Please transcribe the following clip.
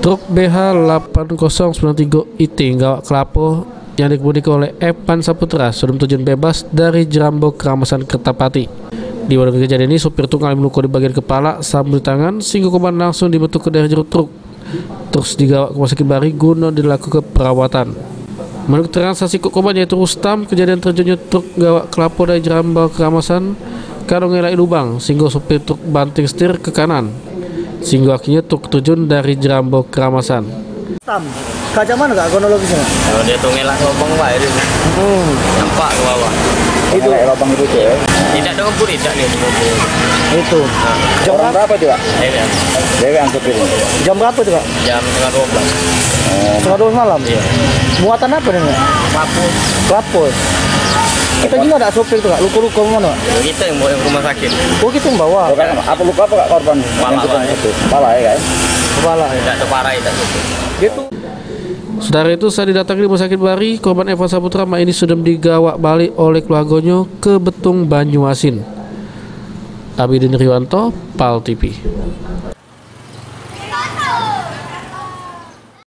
Truk BH 8093 IT Gawak Kelapo yang dikemudikan oleh Evan Saputra sebelum tujuan bebas dari Jerambo Keramasan Kertapati. Di waduk kejadian ini, sopir truk mengalami luka di bagian kepala, sambung tangan, sehingga korban langsung dibentuk ke dari jeruk truk. Terus digawa ke rumah sakit Bari guna dilakukan perawatan. Menurut keterangan saksi korban yaitu Rustam, kejadian terjunnya truk Gawak Kelapo dari Jerambo Keramasan kadang ngelai lubang sehingga sopir truk banting setir ke kanan, sehingga akhirnya truk terjun dari Jerambo Keramasan. Kaca mana kak kronologisnya? Kalau dia tuh ngelak lubang pak itu nampak ke bawah. Itu lubang itu ya? Tidak ada ngebut, tidak nih mobil. Itu. Jam Berapa itu kak? Dewe yang supir. Jam berapa itu kak? Jam setengah 12. Setengah 12 malam. Iya. Muatan apa nih kak? Mampu. Kelapos. Kita juga ada sopir tuh kak. Luka-luka mana? Kita yang bawa ke rumah sakit. Oh kita yang bawa. Apa luka apa kak korban? Kepala itu. Kepala ya kan? Kepala. Tidak terparah tidak. Gitu. Saudara itu, saat didatangi di rumah sakit Bari, korban Evan Saputra ini sudah digawak balik oleh keluarganya ke Betung Banyuasin. Abidin Riwanto, PAL TV.